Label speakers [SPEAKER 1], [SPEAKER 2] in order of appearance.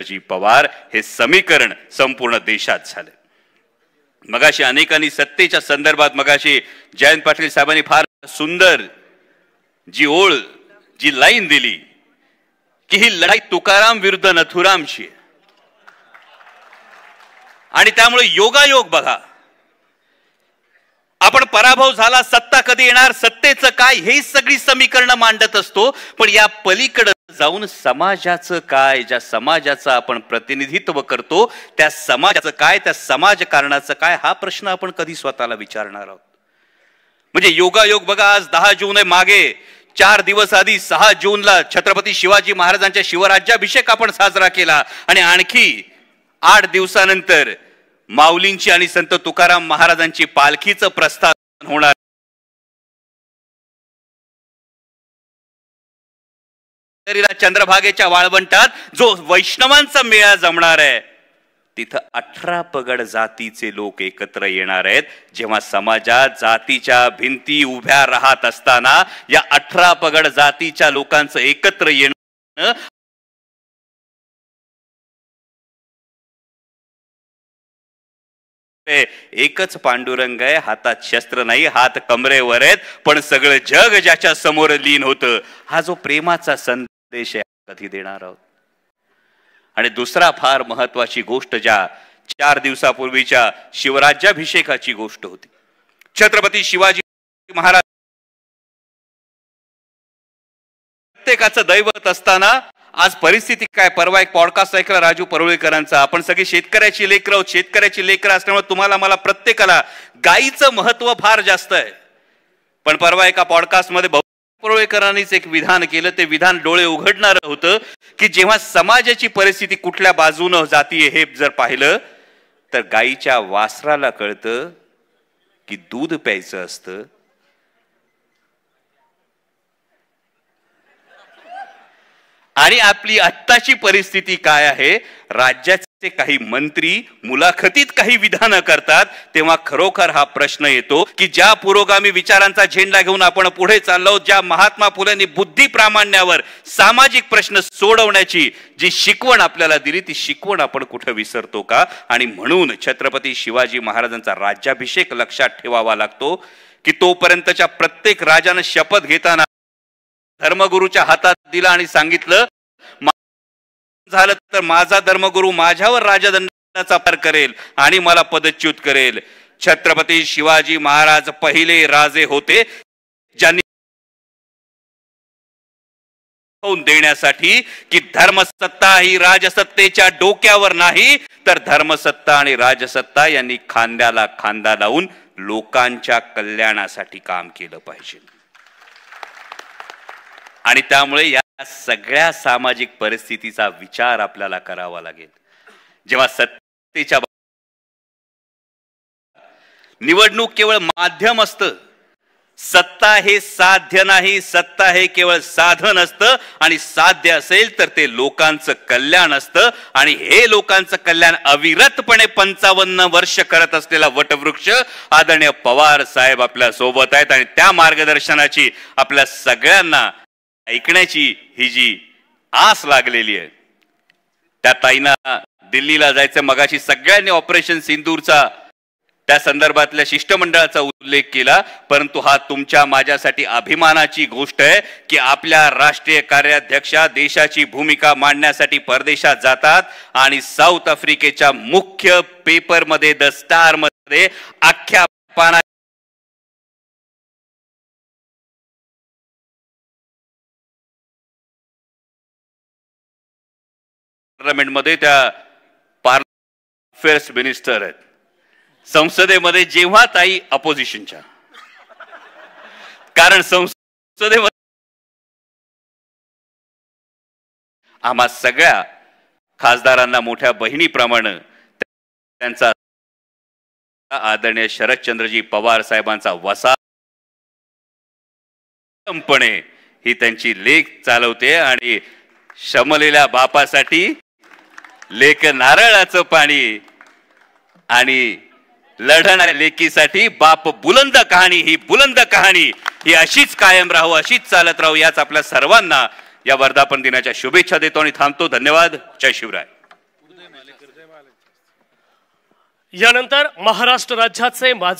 [SPEAKER 1] शरदचंद्रजी पवार हे समीकरण संपूर्ण देशात झाले। मगाशी अनेकांनी सत्तेच्या संदर्भात मगाशी जयंत पाटील साहेबांनी फार सुंदर जी ओळ जी लाईन दिली की ही लढाई तुकाराम विरुद्ध नथुरामची आणि त्यामुळे योगायोग बघा, आपण पराभव झाला, सत्ता कधी येणार, सत्तेचं काय, हे सगळी समीकरणं मांडत असतो, पण या पलीकडे जाऊन समाजाचं काय, ज्या समाजाचं आपण प्रतिनिधित्व करतो त्या समाजाचं काय, त्या समाजकारणाचं काय, हा प्रश्न आपण कधी स्वतःला विचारणार आहोत। म्हणजे योगायोग बघा, आज 10 जून आहे, मागे 4 दिवस आधी 6 जूनला छत्रपती शिवाजी महाराजांच्या शिवराज्याभिषेक आपण साजरा केला आणि आणखी 8 दिवसानंतर माऊलींची आणि संत तुकाराम महाराजांची पालखीचं प्रस्थान होणार। चंद्रभागेच्या वाळवंटात जो वैष्णवांचा मेळा जमणार आहे तिथं 18 पगड जातीचे लोक एकत्र येणार आहेत। जेव्हा समाजात जातीच्या भिंती उभ्या राहत असताना या 18 पगड जातीच्या लोकांचं एकत्र येणं एकच पांडुरंग आहे, हातात शस्त्र नाही, हात कमरेवर आहेत, पण सगळं जग ज्याच्या समोर लीन होतं, हा जो प्रेमाचा संदेश आहे कधी देणार आहोत। आणि दुसरा फार महत्वाची गोष्ट ज्या 4 दिवसापूर्वीच्या शिवराज्याभिषेकाची गोष्ट होती, छत्रपती शिवाजी महाराज प्रत्येकाचं दैवत असताना आज परिस्थिती काय। परवा एक पॉडकास्ट ऐकला राजू परुळेकरांचा, आपण सगळी शेतकऱ्याची लेकरं आहोत, शेतकऱ्याची लेकरं असल्यामुळे तुम्हाला मला प्रत्येकाला गायीचं महत्व फार जास्त आहे, पण परवा एका पॉडकास्ट मध्ये परुळेकरांनीच एक विधान केलं, ते विधान डोळे उघडणार होतं की जेव्हा समाजाची परिस्थिती कुठल्या बाजूने जातीये हे जर पाहिलं तर गायीच्या वासराला कळतं की दूध प्यायचं असतं आणि आपली आत्ताची परिस्थिती काय आहे, राज्याचे काही मंत्री मुलाखतीत काही विधान करतात, तेव्हा खरोखर हा प्रश्न येतो की ज्या पुरोगामी विचारांचा झेंडा घेऊन आपण पुढे चाललो, ज्या महात्मा फुलेंनी बुद्धी प्रामाण्यावर सामाजिक प्रश्न सोडवण्याची जी शिकवण आपल्याला दिली, ती शिकवण आपण कुठे विसरतो का। आणि म्हणून छत्रपती शिवाजी महाराजांचा राज्याभिषेक लक्षात ठेवावा लागतो की तोपर्यंतच्या प्रत्येक राजाने शपथ घेताना धर्मगुरूच्या हातात दिला आणि सांगितलं झालं तर माझा धर्मगुरू माझ्यावर राजदंडाचा फार करेल आणि मला पदच्युत करेल। छत्रपती शिवाजी महाराज पहिले राजे होते ज्यांनी देण्यासाठी की धर्मसत्ता ही राजसत्तेच्या डोक्यावर नाही तर धर्मसत्ता आणि राजसत्ता यांनी खांद्याला खांदा लावून लोकांच्या कल्याणासाठी काम केलं पाहिजे। आणि त्यामुळे या सगळ्या सामाजिक परिस्थितीचा विचार आपल्याला करावा लागेल। जेव्हा सत्तेच्या निवडणूक केवळ माध्यम असतं, सत्ता हे साध्य नाही, सत्ता हे केवळ साधन असतं आणि साध्य असेल तर ते लोकांचं कल्याण असतं आणि हे लोकांचं कल्याण अविरतपणे 55 वर्ष करत असलेला वटवृक्ष आदरणीय पवार साहेब आपल्या सोबत आहेत आणि त्या मार्गदर्शनाची आपल्या सगळ्यांना ऐकण्याची ही जी आस लागलेली आहे। त्या ताईंना दिल्लीला जायचं, मगाशी सगळ्यांनी ऑपरेशन सिंदूरचा त्या संदर्भातल्या शिष्टमंडळाचा उल्लेख केला, परंतु हा तुमच्या माझ्यासाठी अभिमानाची गोष्ट आहे की आपल्या राष्ट्रीय कार्याध्यक्षा देशाची भूमिका मांडण्यासाठी परदेशात जातात आणि साऊथ आफ्रिकेच्या मुख्य पेपर मध्ये द स्टार मध्ये अख्ख्या पाना पार्लमेंट मध्ये त्या अफेअर्स मिनिस्टर आहेत, संसदेमध्ये जेव्हा ताई अपोजिशनच्या, कारण संसदेमध्ये आम्हा सगळ्या खासदारांना मोठ्या बहिणीप्रमाणे त्यांचा आदरणीय शरदचंद्रजी पवार साहेबांचा वसा ही त्यांची लेख चालवते आणि शमलेल्या बापासाठी लेक नारळाचं पाणी आणि लढणाऱ्या लेकीसाठी बाप बुलंद कहाणी, ही बुलंद कहाणी ही अशीच कायम राहू, अशीच चालत राहू, याच आपल्या सर्वांना या वर्धापन दिनाच्या शुभेच्छा देतो आणि थांबतो। धन्यवाद। जय शिवराय।
[SPEAKER 2] यानंतर महाराष्ट्र राज्याचे माजी